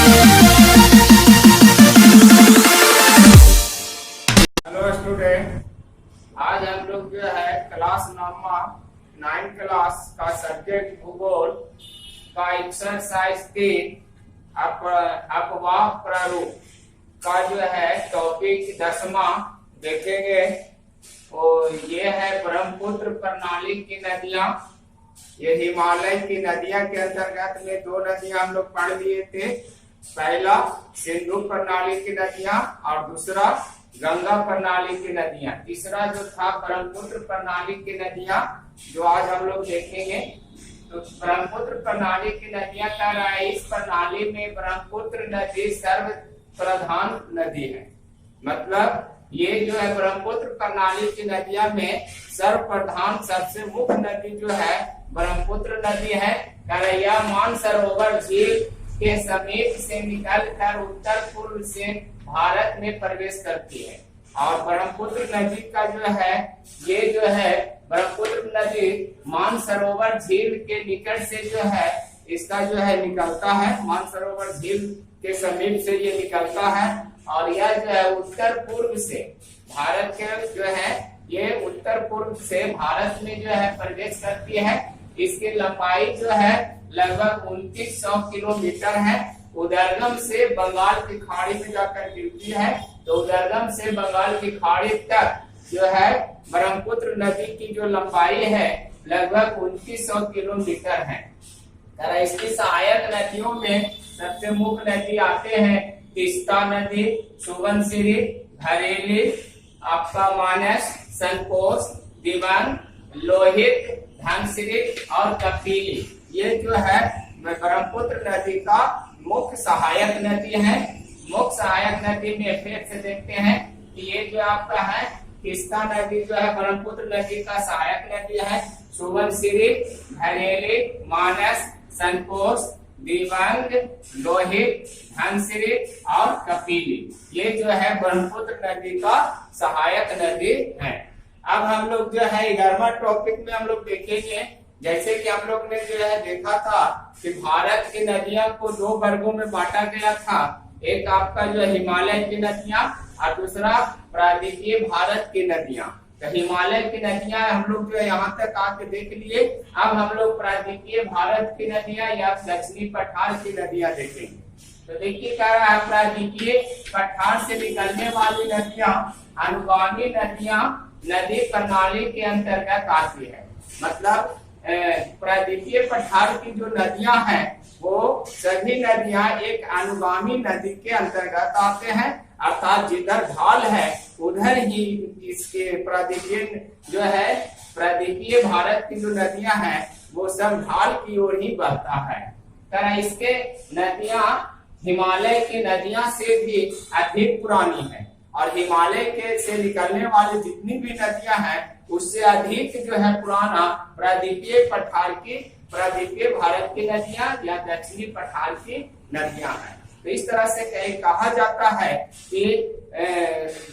Hello student, आज हम लोग जो है क्लास नंबर 9 क्लास का सब्जेक्ट भूगोल का एक्सरसाइज 3 अपवाह प्रारूप का जो है टॉपिक 10वां देखेंगे। और ये है ब्रह्मपुत्र प्रणाली की नदियां। ये हिमालय की नदियां के अंतर्गत में 2 नदियां हम लोग पढ़ लिए थे। पहला सिंधु प्रणाली की नदियां और दूसरा गंगा प्रणाली की नदियां। तीसरा जो था ब्रह्मपुत्र प्रणाली की नदियां, जो आज हम लोग देखेंगे। तो ब्रह्मपुत्र प्रणाली की नदियां कह रहा है, इस प्रणाली में ब्रह्मपुत्र नदी सर्व प्रधान नदी है। मतलब ये जो है ब्रह्मपुत्र प्रणाली की नदियां में सर्वप्रधान सबसे मुख्य नदी जो है ब्रह्मपुत्र नदी है। करैया मानसरोवर झील के समीप से निकलकर उत्तर पूर्व से भारत में प्रवेश करती है। और ब्रह्मपुत्र नदी का जो है, ये जो है ब्रह्मपुत्र नदी मानसरोवर झील के निकट से जो है इसका जो है निकलता है। मानसरोवर झील के समीप से ये निकलता है और यह जो है उत्तर पूर्व से भारत के जो है ये उत्तर पूर्व से भारत में जो है प्रवेश करती है। इसकी लंबाई जो है लगभग 2900 किलोमीटर है। उदरगम से बंगाल की खाड़ी में जाकर गिरती है। तो उदरगम से बंगाल की खाड़ी तक जो है ब्रह्मपुत्र नदी की जो लंबाई है लगभग 2900 किलोमीटर है। इसकी सहायक नदियों में सबसे मुख्य नदी आते हैं तीस्ता नदी, सुबनसिरी, घरेली, आपका मानस, संकोच, दिवांग, लोहित, धनसिरी और कपिली। ये जो है ब्रह्मपुत्र नदी का मुख्य सहायक नदी है। मुख्य सहायक नदी में फिर से देखते हैं कि ये जो आपका है तीस्ता नदी जो है ब्रह्मपुत्र नदी का सहायक नदी है। सुबनसिरी, घरेली, मानस, संकोच, दिबांग, लोहित, धनसिरी और कपिली, ये जो है ब्रह्मपुत्र नदी का सहायक नदी है। अब हम लोग जो है 11वां टॉपिक में हम लोग देखेंगे। जैसे कि हम लोग ने जो है देखा था कि भारत की नदियां को 2 वर्गों में बांटा गया था। एक आपका जो हिमालय की नदियां और दूसरा प्रादेशिक भारत की नदियां। तो हिमालय की नदियां हम लोग जो है यहाँ तक आके देख लिए। अब हम लोग प्रादेशिक भारत की नदियां या दक्षिणी पठार की नदियां देखेंगे। तो देखिए क्या रहा है, प्रादेशिक पठार से निकलने वाली नदियां अनुगामी नदियां नदी प्रणाली के अंतर्गत आती है। मतलब प्रादेशिक पठार की जो नदियां हैं वो सभी नदियां एक अनुगामी नदी के अंतर्गत आते हैं। अर्थात जिधर ढाल है उधर ही इसके प्रादेशिक जो है प्रादेशिक भारत की जो नदियां हैं वो सब ढाल की ओर ही बहता है। तरह इसके नदियां हिमालय की नदियां से भी अधिक पुरानी है और हिमालय के से निकलने वाली जितनी भी नदियां हैं उससे अधिक जो है पुराना प्रादेशिक पठार की प्रादेशिक भारत की नदियां या दक्षिणी पठार की नदियां हैं। तो इस तरह से कहा जाता है कि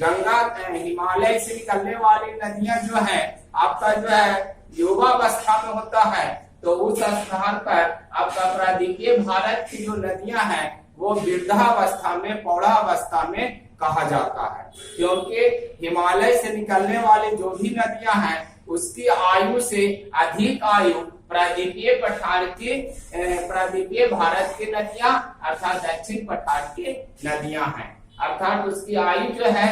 गंगा हिमालय से निकलने वाली नदियां जो है आपका जो है युवावस्था में होता है। तो उस स्थान पर आपका प्रादेशिक भारत की जो नदियां हैं वो वृद्धावस्था में पौढ़ावस्था में कहा जाता है। क्योंकि हिमालय से निकलने वाली जो भी नदियां हैं उसकी आयु से अधिक आयु प्रादेशिक पठार की प्रादेशिक भारत की नदियां अर्थात दक्षिण पठार की नदियां हैं। अर्थात उसकी आयु जो है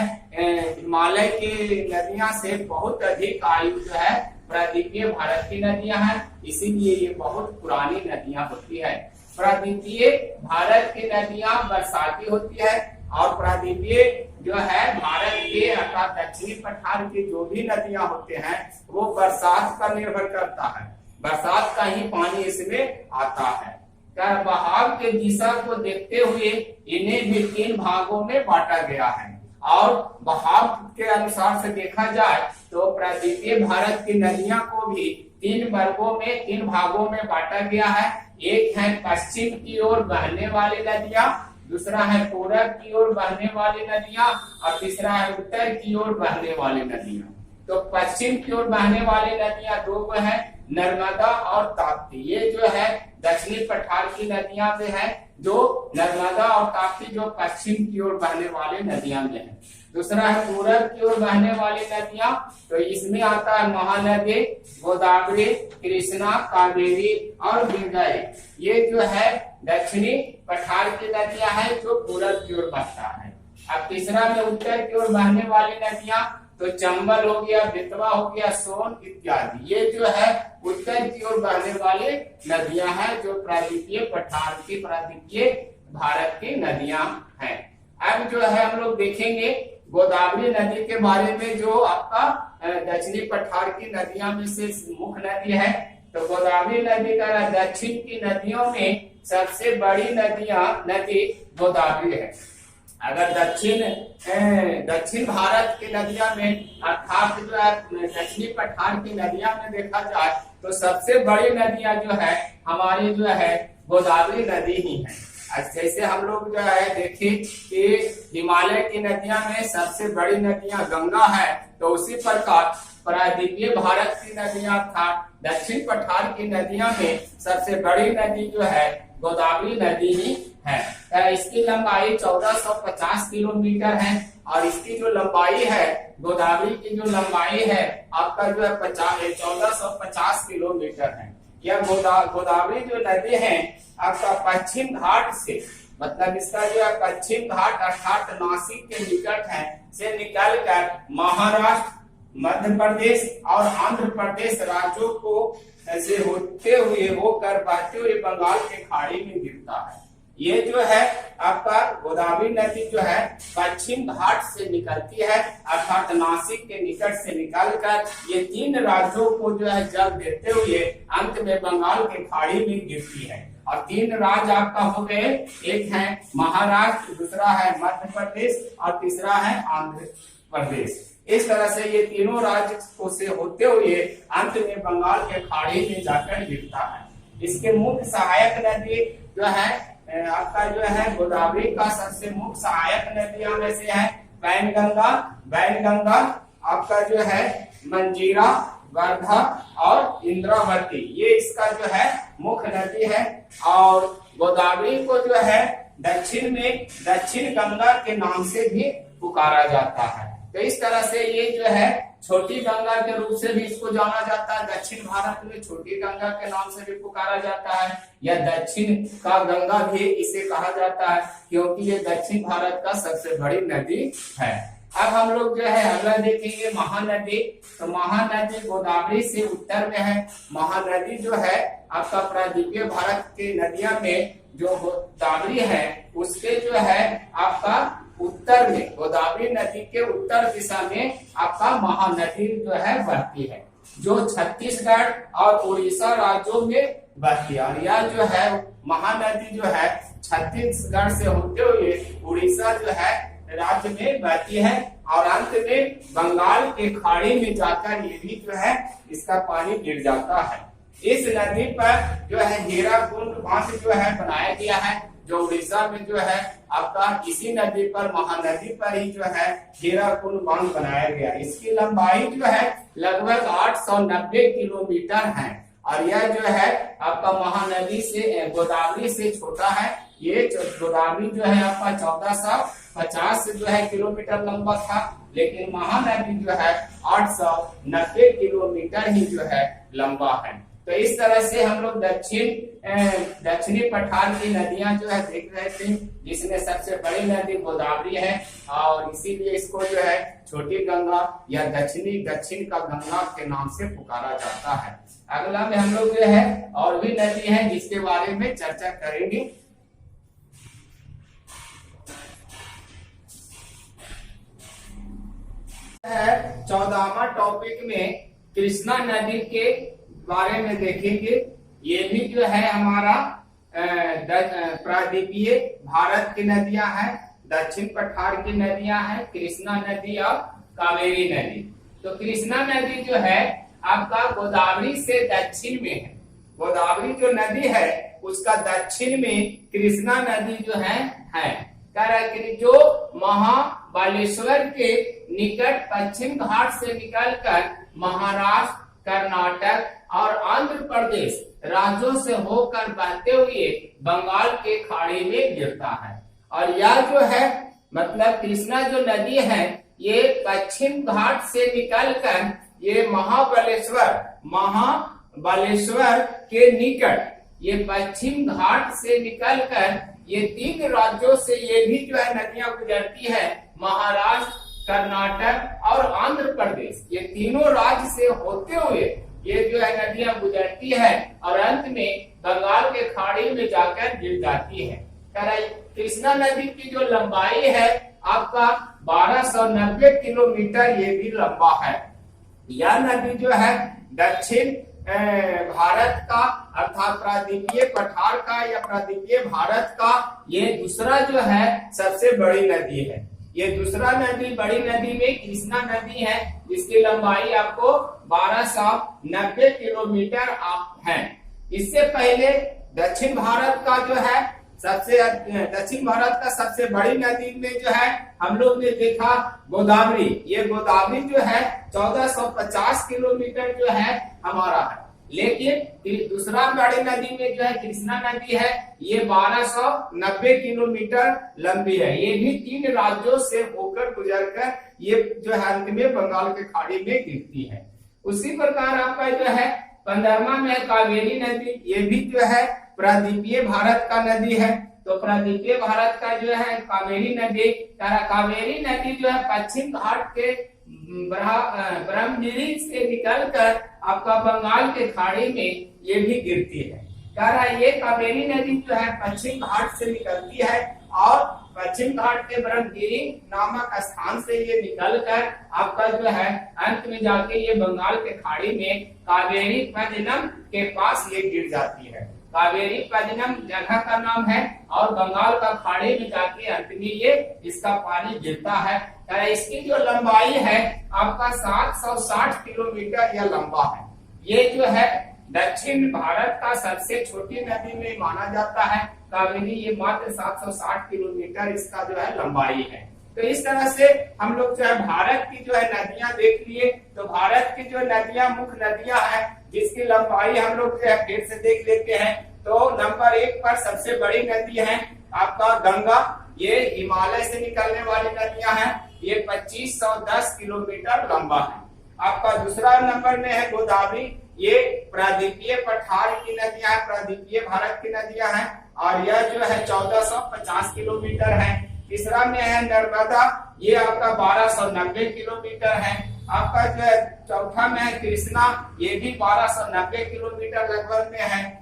हिमालय की नदियां से बहुत अधिक आयु जो है प्रादेशिक भारत की नदियां हैं। इसीलिए ये बहुत पुरानी नदियां होती है। प्रादेशिक भारत की नदियां बरसाती होती है और प्रादेशिक जो है भारत के अर्थात दक्षिणी पठार की जो भी नदियां होते हैं वो बरसात पर निर्भर करता है। बरसात का ही पानी इसमें आता है। बहाव के दिशा को देखते हुए इन्हें भी 3 भागों में बांटा गया है। और बहाव के अनुसार से देखा जाए तो प्रादेशिक भारत की नदियां को भी 3 वर्गों में 3 भागों में बांटा गया है। एक है पश्चिम की ओर बहने वाली नदियां, दूसरा है पूरब की ओर बहने वाली नदियां और तीसरा है उत्तर की ओर बहने वाली नदियां। तो पश्चिम की ओर बहने वाली नदियां 2 है, नर्मदा और ताप्ती। ये जो है दक्षिणी पठार की नदियां पे है जो नर्मदा और ताप्ती जो पश्चिम की ओर बहने वाली नदियां में है। दूसरा है पूरब की ओर बहने वाली नदियां, तो इसमें आता है महानदी, गोदावरी, कृष्णा, कावेरी और गंगाई। ये जो है दक्षिणी पठार की नदियां हैं जो पूरब की ओर बहता है। अब तीसरा में उत्तर की ओर बहने वाली नदियां, तो चंबल हो गया, बेतवा हो गया, सोन इत्यादि। ये जो है उत्तर की ओर बहने वाली नदियां हैं जो प्रायद्वीपीय पठार की प्रायद्वीपीय भारत की नदियां हैं। अब जो है हम लोग देखेंगे गोदावरी नदी के बारे में, जो आपका दक्षिणी पठार की नदियां में से मुख्य नदी है। तो गोदावरी नदी का दक्षिण की नदियों में सबसे बड़ी नदी गोदावरी है। अगर दक्षिण भारत की नदियां में अर्थात जो है दक्षिणी पठार की नदियां में देखा जाए तो सबसे बड़ी नदियां जो है हमारी जो है गोदावरी नदी ही है। जैसे हम लोग जो है देखें कि हिमालय की नदियां में सबसे बड़ी नदियां गंगा है, तो उसी प्रकार प्रायद्वीपीय भारत की नदियां था दक्षिण पठार की नदियां में सबसे बड़ी नदी जो है गोदावरी नदी ही है। इसकी लंबाई 1450 किलोमीटर है और इसकी जो लंबाई है गोदावरी की जो लंबाई है आपका जो है 1450 किलोमीटर है। यह गोदावरी जो नदी है आपका पश्चिम घाट से, मतलब इसका जो है पश्चिम घाट अर्थात नासिक के निकट है से निकलकर महाराष्ट्र, मध्य प्रदेश और आंध्र प्रदेश राज्यों को ऐसे होते हुए होकर बहते हुए बंगाल के खाड़ी में गिरता है। ये जो है आपका गोदावरी नदी जो है पश्चिम घाट से निकलती है अर्थात नासिक के निकट से निकलकर ये 3 राज्यों को जो है जल देते हुए अंत में बंगाल के खाड़ी में गिरती है। और 3 राज्य आपका हो गए, एक है महाराष्ट्र, दूसरा है मध्य प्रदेश और तीसरा है आंध्र प्रदेश। इस तरह से ये तीनों राज्य को से होते हुए अंत में बंगाल के खाड़ी में जाकर गिरता है। इसके मुख्य सहायक नदी जो है आपका जो है गोदावरी का सबसे मुख्य सहायक नदियों में से है बैनगंगा आपका जो है मंजीरा, वर्धा और इंद्रावती। ये इसका जो है मुख्य नदी है। और गोदावरी को जो है दक्षिण में दक्षिण गंगा के नाम से भी पुकारा जाता है। तो इस तरह से ये जो है छोटी गंगा के रूप से भी इसको जाना जाता है। दक्षिण भारत में छोटी गंगा के नाम से भी पुकारा जाता है, या दक्षिण का गंगा भी इसे कहा जाता है क्योंकि ये दक्षिण भारत का सबसे बड़ी नदी है। अब हम लोग जो है अगला देखेंगे महानदी। तो महानदी गोदावरी से उत्तर में है। महानदी जो है आपका प्रायद्वीपीय भारत के नदियां में जो गोदावरी है उसके जो है आपका उत्तर में, गोदावरी नदी के उत्तर दिशा में आपका महानदी जो है बहती है, जो छत्तीसगढ़ और उड़ीसा राज्यों में बहती है। और यह जो है महानदी जो है छत्तीसगढ़ से होते हुए उड़ीसा जो है राज्य में बहती है और अंत में बंगाल के खाड़ी में जाकर ये भी जो है इसका पानी गिर जाता है। इस नदी पर जो है हीराकुंड बांध जो है बनाया गया है, जो उड़ीसा में जो है आपका इसी नदी पर महानदी पर ही जो है हीराकुंड बांध बनाया गया। इसकी लंबाई जो है लगभग 890 किलोमीटर है और यह जो है आपका महानदी से गोदावरी से छोटा है। ये गोदावरी जो है आपका 1450 जो है किलोमीटर लंबा था, लेकिन महानदी जो है 890 किलोमीटर ही जो है लंबा है। तो इस तरह से हम लोग दक्षिणी पठार की नदियां जो है देख रहे थे, जिसमें सबसे बड़ी नदी गोदावरी है और इसीलिए इसको जो है छोटी गंगा या दक्षिण का गंगा के नाम से पुकारा जाता है। अगला में हम लोग जो है और भी नदी है जिसके बारे में चर्चा करेंगे। है 14वां टॉपिक में कृष्णा नदी के बारे में देखेंगे। ये भी जो है हमारा प्रायद्वीपीय भारत की नदियां हैं, दक्षिण पठार की नदियां हैं, कृष्णा नदी और कावेरी नदी। तो कृष्णा नदी जो है आपका गोदावरी से दक्षिण में है। गोदावरी जो नदी है उसका दक्षिण में कृष्णा नदी जो है जो महाबालेश्वर के निकट पश्चिम घाट से निकलकर महाराष्ट्र, कर्नाटक और आंध्र प्रदेश राज्यों से होकर बहते हुए बंगाल के खाड़ी में गिरता है। और यह जो है मतलब कृष्णा जो नदी है ये पश्चिम घाट से निकलकर ये महाबलेश्वर के निकट ये पश्चिम घाट से निकलकर ये 3 राज्यों से ये भी जो है नदियां गुजरती है, महाराष्ट्र, कर्नाटक और आंध्र प्रदेश। ये तीनों राज्य से होते हुए ये जो है नदियां गुजरती है और अंत में बंगाल के खाड़ी में जाकर गिर जाती है। कृष्णा नदी की जो लंबाई है आपका 1290 किलोमीटर ये भी लंबा है। यह नदी जो है दक्षिण भारत का अर्थात प्रायद्वीपीय पठार का या प्रायद्वीपीय भारत का ये दूसरा जो है सबसे बड़ी नदी है। ये दूसरा नदी बड़ी नदी में कृष्णा नदी है जिसकी लंबाई आपको 1290 किलोमीटर है। इससे पहले दक्षिण भारत का सबसे बड़ी नदी में जो है हम लोग ने देखा गोदावरी। ये गोदावरी जो है 1450 किलोमीटर जो है हमारा है, लेकिन दूसरा बड़ी नदी में जो है कृष्णा नदी है ये 1290 किलोमीटर लंबी है। ये भी 3 राज्यों से होकर गुजरकर ये जो है अंत में बंगाल के खाड़ी में गिरती है। उसी प्रकार आपका जो है 15वां में कावेरी नदी, ये भी जो है प्रायद्वीपीय भारत का नदी है। तो प्रायद्वीपीय भारत का जो है कावेरी नदी जो है पश्चिम घाट के ब्रह्मगिरी से निकलकर आपका बंगाल के खाड़ी में ये भी गिरती है। ये कावेरी नदी जो है पश्चिम घाट से निकलती है और पश्चिम घाट के ब्रह्मगिरी नामक स्थान से ये निकलकर आपका जो है अंत में जाके ये बंगाल के खाड़ी में कावेरी पदनम के पास ये गिर जाती है। कावेरी पदनम जगह का नाम है और बंगाल का खाड़ी में जाके अंत में ये इसका पानी गिरता है। इसकी जो लंबाई है आपका 760 किलोमीटर यह लंबा है। ये जो है दक्षिण भारत का सबसे छोटी नदी में माना जाता है कावेरी। ये मात्र 760 किलोमीटर इसका जो है लंबाई है। तो इस तरह से हम लोग जो है भारत की जो है नदियां देख लिए। तो भारत की जो नदियां मुख्य नदियां हैं जिसकी लंबाई हम लोग जो है फिर से देख लेते हैं। तो नंबर 1 पर सबसे बड़ी नदी है आपका गंगा। ये हिमालय से निकलने वाली नदियां हैं। ये 2510 किलोमीटर लंबा है। आपका दूसरा नंबर में है गोदावरी। ये प्रायद्वीपीय पठार की नदियां हैं, प्रायद्वीपीय भारत की नदियां हैं और यह जो है 1450 किलोमीटर है। तीसरा में है नर्मदा। ये आपका 1290 किलोमीटर है। आपका जो है चौथा में है कृष्णा। ये भी 1290 किलोमीटर लगभग में है।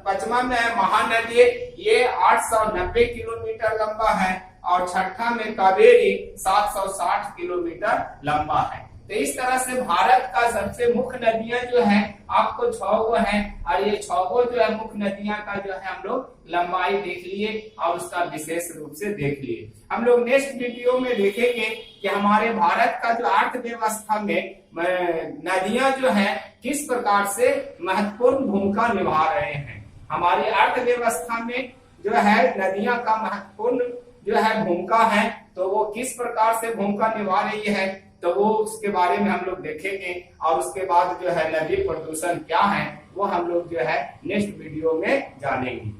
5वां में है महानदी। ये 890 किलोमीटर लंबा है और छठा में कावेरी 760 किलोमीटर लंबा है। तो इस तरह से भारत का सबसे मुख्य नदियां जो है आपको 6 हैं और ये 6 जो है मुख्य नदियां का जो है हम लोग लंबाई देख लिए और उसका विशेष रूप से देख लिए। हम लोग नेक्स्ट वीडियो में देखेंगे कि हमारे भारत का जो अर्थव्यवस्था में नदियां जो है किस प्रकार से महत्वपूर्ण भूमिका निभा रहे हैं। हमारी अर्थव्यवस्था में जो है नदियां का महत्वपूर्ण जो है भूमिका है, तो वो किस प्रकार से भूमिका निभा रही है तो वो उसके बारे में हम लोग देखेंगे। और उसके बाद जो है नदी प्रदूषण क्या है वो हम लोग जो है नेक्स्ट वीडियो में जानेंगे।